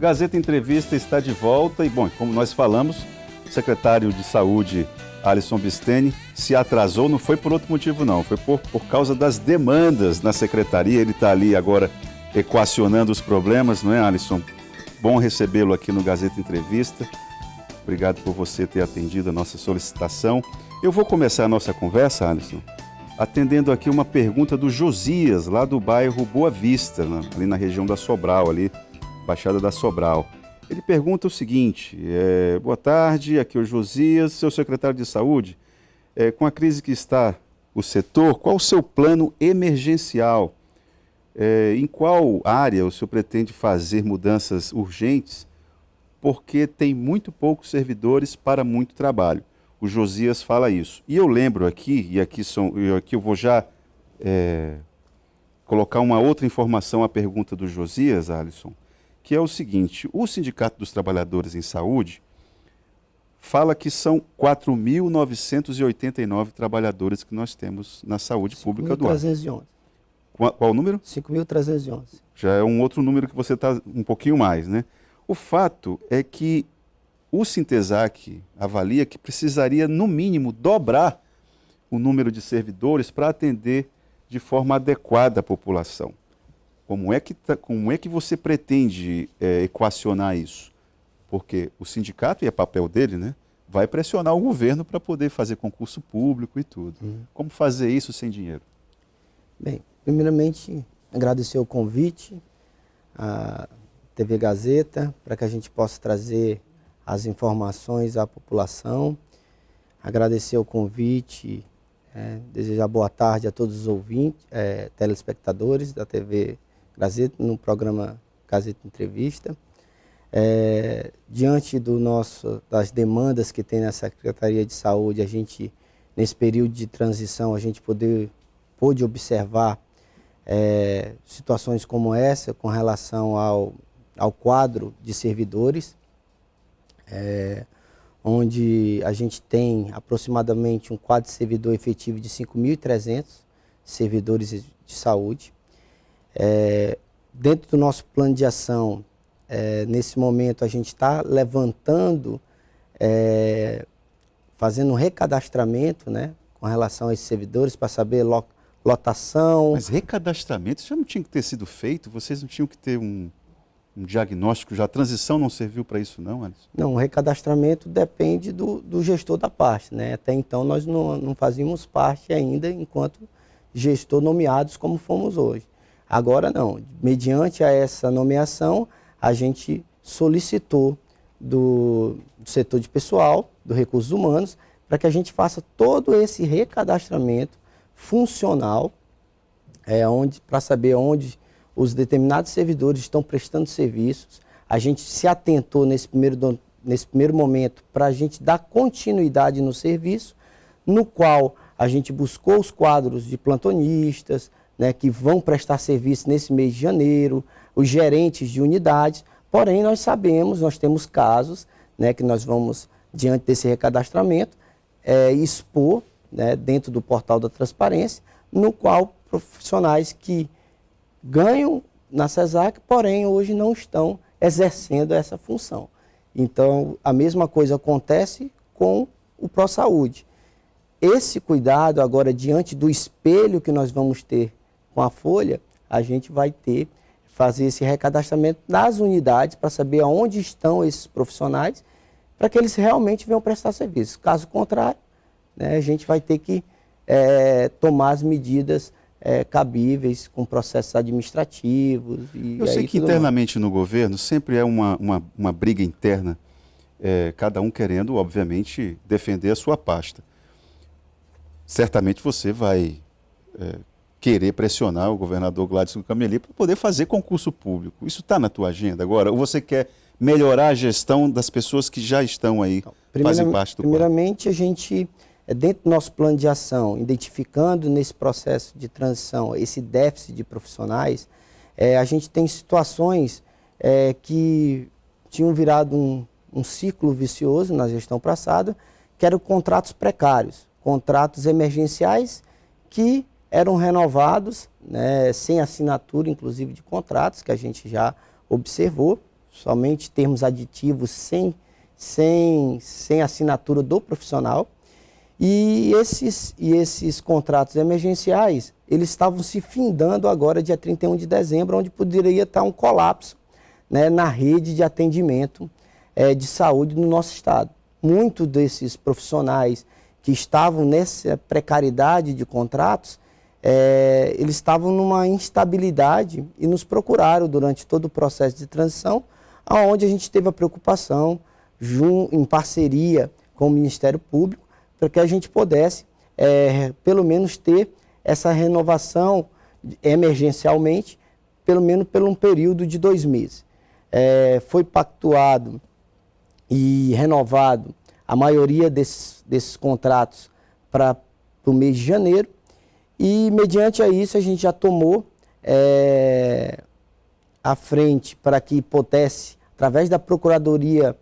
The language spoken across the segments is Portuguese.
Gazeta Entrevista está de volta e, bom, como nós falamos, o secretário de Saúde, Alisson Bisteni, se atrasou, não foi por outro motivo não, foi por causa das demandas na secretaria. Ele está ali agora equacionando os problemas, não é, Alisson? Bom recebê-lo aqui no Gazeta Entrevista. Obrigado por você ter atendido a nossa solicitação. Eu vou começar a nossa conversa, Alisson, atendendo aqui uma pergunta do Josias, lá do bairro Boa Vista, ali na região da Sobral, ali, Baixada da Sobral. Ele pergunta o seguinte: boa tarde, aqui é o Josias, seu secretário de Saúde. Com a crise que está o setor, qual o seu plano emergencial? Em qual área o senhor pretende fazer mudanças urgentes? Porque tem muito poucos servidores para muito trabalho. O Josias fala isso. E eu lembro aqui, e aqui eu vou já colocar uma outra informação à pergunta do Josias, Alisson, que é o seguinte: o Sindicato dos Trabalhadores em Saúde fala que são 4.989 trabalhadores que nós temos na saúde pública do ano. 5.311. Qual o número? 5.311. Já é um outro número que você está um pouquinho mais, né? O fato é que o Sintesac avalia que precisaria, no mínimo, dobrar o número de servidores para atender de forma adequada a população. Como é que você pretende equacionar isso? Porque o sindicato, e é papel dele, né, vai pressionar o governo para poder fazer concurso público e tudo. Como fazer isso sem dinheiro? Bem, primeiramente, agradecer o convite à TV Gazeta para que a gente possa trazer as informações à população. Agradecer o convite, desejar boa tarde a todos os ouvintes, telespectadores da TV Gazeta, no programa Gazeta Entrevista. Diante das demandas que tem na Secretaria de Saúde, a gente, nesse período de transição, a gente pôde observar situações como essa com relação ao quadro de servidores, onde a gente tem aproximadamente um quadro de servidor efetivo de 5.300 servidores de saúde. Dentro do nosso plano de ação, nesse momento a gente está levantando, fazendo um recadastramento, né, com relação a esses servidores para saber lotação. Mas recadastramento já não tinha que ter sido feito? Vocês não tinham que ter um diagnóstico já? A transição não serviu para isso não, Alisson? Não, o recadastramento depende do gestor da pasta, né? Até então nós não fazíamos parte ainda enquanto gestor nomeados como fomos hoje. Agora não, mediante a essa nomeação, a gente solicitou do setor de pessoal, do recursos humanos, para que a gente faça todo esse recadastramento funcional, para saber onde os determinados servidores estão prestando serviços. A gente se atentou nesse primeiro momento para a gente dar continuidade no serviço, no qual a gente buscou os quadros de plantonistas, né, que vão prestar serviço nesse mês de janeiro, os gerentes de unidades. Porém, nós temos casos, né, que nós vamos, diante desse recadastramento, expor, né, dentro do portal da transparência, no qual profissionais que ganham na CESAC, porém hoje não estão exercendo essa função. Então, a mesma coisa acontece com o ProSaúde. Esse cuidado agora, diante do espelho que nós vamos ter com a folha, a gente vai fazer esse recadastramento nas unidades para saber aonde estão esses profissionais, para que eles realmente venham prestar serviço. Caso contrário, né, a gente vai ter que tomar as medidas cabíveis com processos administrativos. Eu sei que internamente no governo sempre é uma briga interna, cada um querendo, obviamente, defender a sua pasta. Certamente você vai querer pressionar o governador Gladson Cameli para poder fazer concurso público. Isso está na tua agenda agora? Ou você quer melhorar a gestão das pessoas que já estão aí, fazem parte do quadro? Primeiramente, a gente, dentro do nosso plano de ação, identificando nesse processo de transição esse déficit de profissionais, a gente tem situações que tinham virado um ciclo vicioso na gestão passada, que eram contratos precários, contratos emergenciais que eram renovados, né, sem assinatura, inclusive, de contratos, que a gente já observou, somente termos aditivos sem assinatura do profissional. E esses contratos emergenciais, eles estavam se findando agora, dia 31 de dezembro, onde poderia estar um colapso, né, na rede de atendimento de saúde no nosso estado. Muitos desses profissionais que estavam nessa precariedade de contratos, eles estavam numa instabilidade e nos procuraram durante todo o processo de transição, onde a gente teve a preocupação, em parceria com o Ministério Público, para que a gente pudesse, pelo menos, ter essa renovação emergencialmente, pelo menos por um período de 2 meses. Foi pactuado e renovado a maioria desses contratos para o mês de janeiro, e mediante a isso a gente já tomou a frente para que pudesse, através da Procuradoria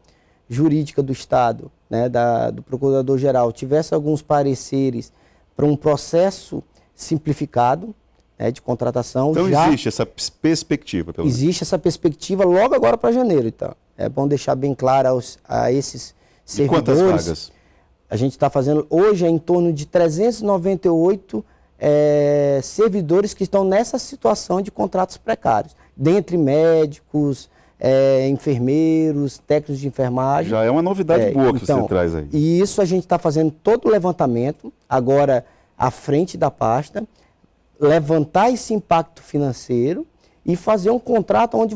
Jurídica do Estado, né, do Procurador-Geral, tivesse alguns pareceres para um processo simplificado, né, de contratação. Então existe essa perspectiva? Existe essa perspectiva logo agora para janeiro, então. É bom deixar bem claro a esses servidores. E quantas vagas? A gente está fazendo hoje em torno de 398 servidores que estão nessa situação de contratos precários, dentre médicos, enfermeiros, técnicos de enfermagem. Já é uma novidade boa que você traz aí. E isso a gente está fazendo todo o levantamento, agora à frente da pasta, levantar esse impacto financeiro e fazer um contrato onde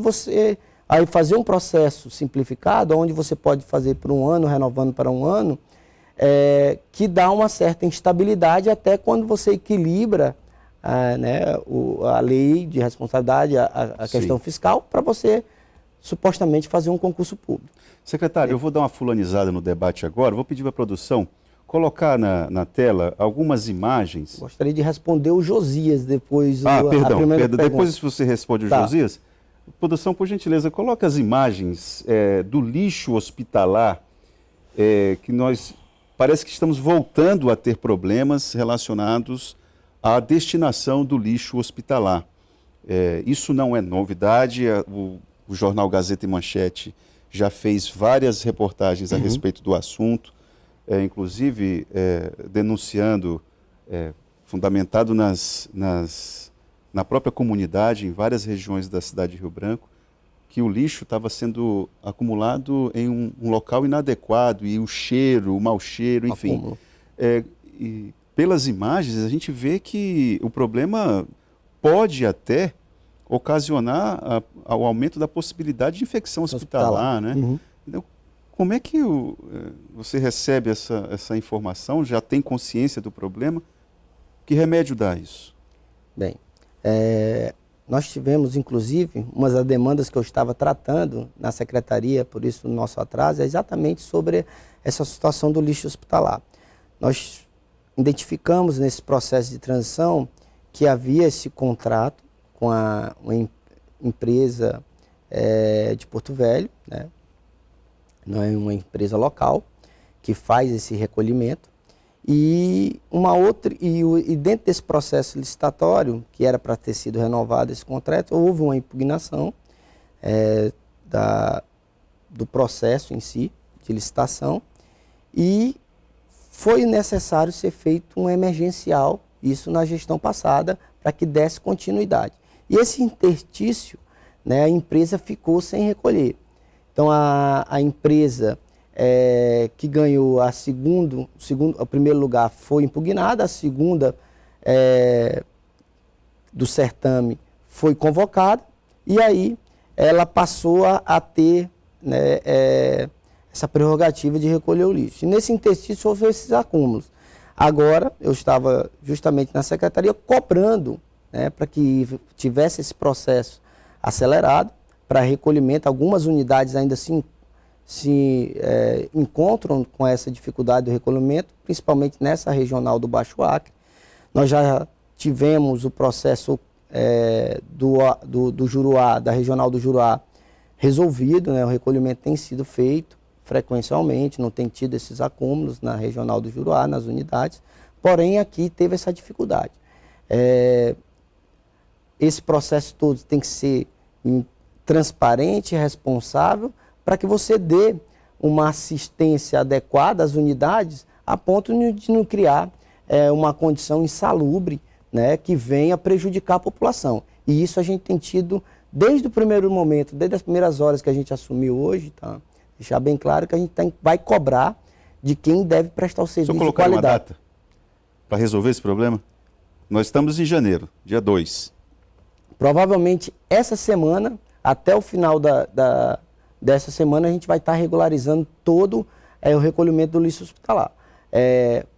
aí fazer um processo simplificado, onde você pode fazer por 1 ano, renovando para 1 ano, que dá uma certa instabilidade até quando você equilibra né, a lei de responsabilidade, a questão fiscal, para você supostamente fazer um concurso público. Secretário, eu vou dar uma fulanizada no debate agora, vou pedir para a produção colocar na tela algumas imagens. Gostaria de responder o Josias depois. Perdão, depois você responde o Josias. Produção, por gentileza, coloca as imagens do lixo hospitalar, que nós parece que estamos voltando a ter problemas relacionados à destinação do lixo hospitalar. Isso não é novidade, o jornal Gazeta e Manchete já fez várias reportagens a respeito do assunto, inclusive denunciando, fundamentado na própria comunidade, em várias regiões da cidade de Rio Branco, que o lixo estava sendo acumulado em um local inadequado, e o cheiro, o mau cheiro, enfim. E pelas imagens, a gente vê que o problema pode até ocasionar o aumento da possibilidade de infecção hospitalar, né? Então, como é que você recebe essa informação? Já tem consciência do problema? Que remédio dá isso? Bem, nós tivemos, inclusive, uma das demandas que eu estava tratando na secretaria, por isso o nosso atraso, é exatamente sobre essa situação do lixo hospitalar. Nós identificamos nesse processo de transição que havia esse contrato com uma empresa de Porto Velho, né? Não é uma empresa local que faz esse recolhimento, e dentro desse processo licitatório, que era para ter sido renovado esse contrato, houve uma impugnação do processo em si, de licitação, e foi necessário ser feito um emergencial, isso na gestão passada, para que desse continuidade. E esse interstício, né, a empresa ficou sem recolher. Então, a empresa que ganhou o primeiro lugar foi impugnada, a segunda do certame foi convocada, e aí ela passou a ter, né, essa prerrogativa de recolher o lixo. E nesse interstício houve esses acúmulos. Agora, eu estava justamente na secretaria cobrando, né, para que tivesse esse processo acelerado para recolhimento. Algumas unidades ainda se encontram com essa dificuldade do recolhimento, principalmente nessa regional do Baixo Acre. Nós já tivemos o processo do Juruá, da regional do Juruá, resolvido, né? O recolhimento tem sido feito frequencialmente, não tem tido esses acúmulos na regional do Juruá, nas unidades, porém aqui teve essa dificuldade. Esse processo todo tem que ser transparente e responsável para que você dê uma assistência adequada às unidades a ponto de não criar uma condição insalubre, né, que venha prejudicar a população. E isso a gente tem tido desde o primeiro momento, desde as primeiras horas que a gente assumiu hoje, tá? Deixar bem claro que a gente vai cobrar de quem deve prestar o serviço de qualidade. Só colocar uma data para resolver esse problema? Nós estamos em janeiro, dia 2. Provavelmente essa semana, até o final dessa semana, a gente vai estar regularizando todo o recolhimento do lixo hospitalar.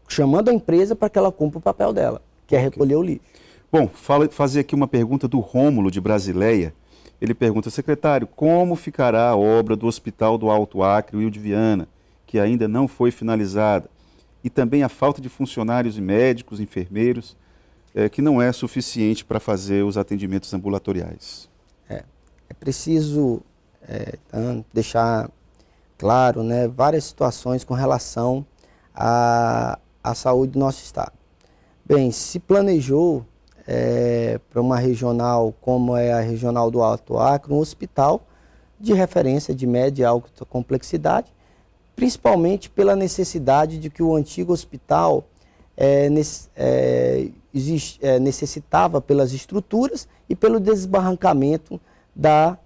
Chamando a empresa para que ela cumpra o papel dela, que é recolher o lixo. Bom, fazer aqui uma pergunta do Rômulo, de Brasileia. Ele pergunta, secretário, como ficará a obra do Hospital do Alto Acre, Wilde Viana, que ainda não foi finalizada? E também a falta de funcionários e médicos, enfermeiros, que não é suficiente para fazer os atendimentos ambulatoriais. É preciso deixar claro, né, várias situações com relação à saúde do nosso estado. Bem, se planejou para uma regional como é a regional do Alto Acre, um hospital de referência de média e alta complexidade, principalmente pela necessidade de que o antigo hospital necessitava pelas estruturas e pelo desbarrancamento da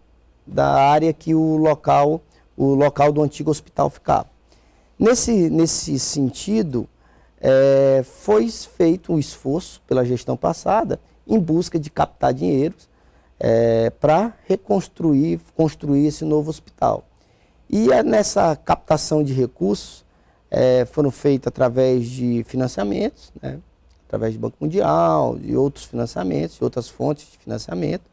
área que o local do antigo hospital ficava. Nesse sentido, foi feito um esforço pela gestão passada em busca de captar dinheiros para construir esse novo hospital. E nessa captação de recursos foram feitos através de financiamentos, né, através do Banco Mundial, de outros financiamentos, de outras fontes de financiamento,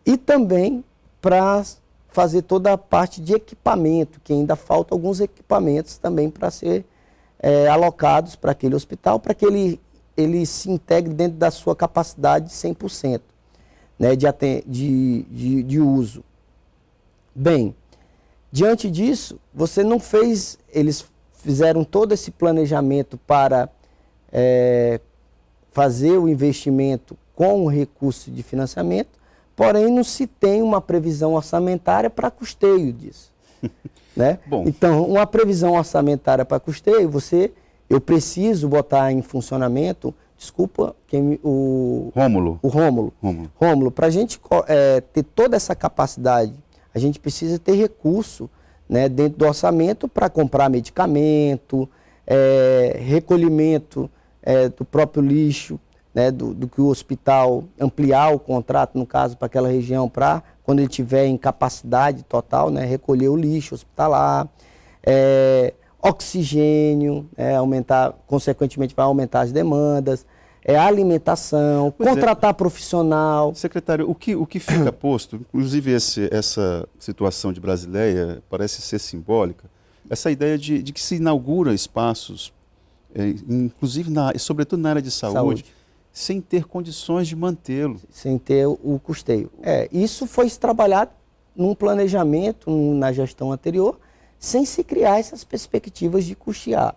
e também para fazer toda a parte de equipamento, que ainda falta alguns equipamentos também para ser alocados para aquele hospital, para que ele se integre dentro da sua capacidade de 100%, né, de uso. Bem, diante disso, eles fizeram todo esse planejamento para fazer o investimento com o recurso de financiamento, porém não se tem uma previsão orçamentária para custeio disso. Né? Bom. Então, uma previsão orçamentária para custeio, eu preciso botar em funcionamento, desculpa, o Rômulo, para a gente ter toda essa capacidade, a gente precisa ter recurso, né, dentro do orçamento para comprar medicamento, recolhimento do próprio lixo, né, do que o hospital ampliar o contrato, no caso, para aquela região, para quando ele tiver em capacidade total, né, recolher o lixo hospitalar, oxigênio, consequentemente vai aumentar as demandas, alimentação, contratar profissional. Secretário, o que fica posto, inclusive essa situação de Brasileia parece ser simbólica, essa ideia de que se inaugura espaços, inclusive, sobretudo na área de saúde, sem ter condições de mantê-lo. Sem ter o custeio. Isso foi trabalhado num planejamento, na gestão anterior, sem se criar essas perspectivas de custear.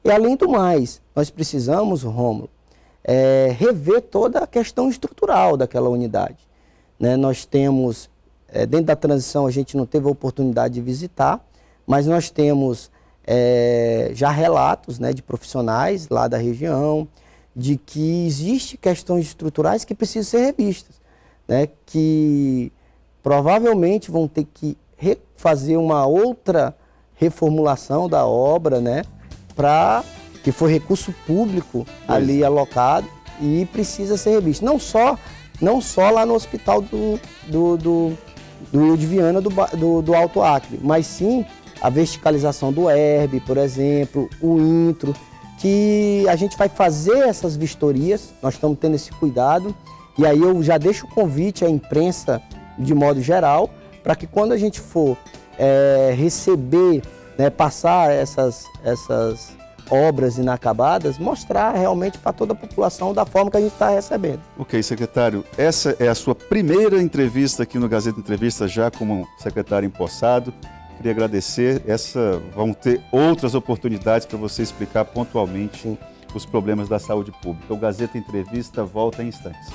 E, além do mais, nós precisamos, Rômulo, rever toda a questão estrutural daquela unidade. Né? Nós temos, dentro da transição, a gente não teve a oportunidade de visitar, mas nós temos já relatos, né, de profissionais lá da região, de que existem questões estruturais que precisam ser revistas, né, que provavelmente vão ter que fazer uma outra reformulação da obra, né, que foi recurso público ali alocado e precisa ser revisto. Não só lá no hospital do Wilde Viana do Alto Acre, mas sim a verticalização do ERB, por exemplo, o intro, que a gente vai fazer essas vistorias, nós estamos tendo esse cuidado, e aí eu já deixo o convite à imprensa de modo geral, para que quando a gente for receber, né, passar essas obras inacabadas, mostrar realmente para toda a população da forma que a gente está recebendo. Ok, secretário, essa é a sua primeira entrevista aqui no Gazeta Entrevista, já como secretário empossado. Queria agradecer, vão ter outras oportunidades para você explicar pontualmente os problemas da saúde pública. O Gazeta Entrevista volta em instantes.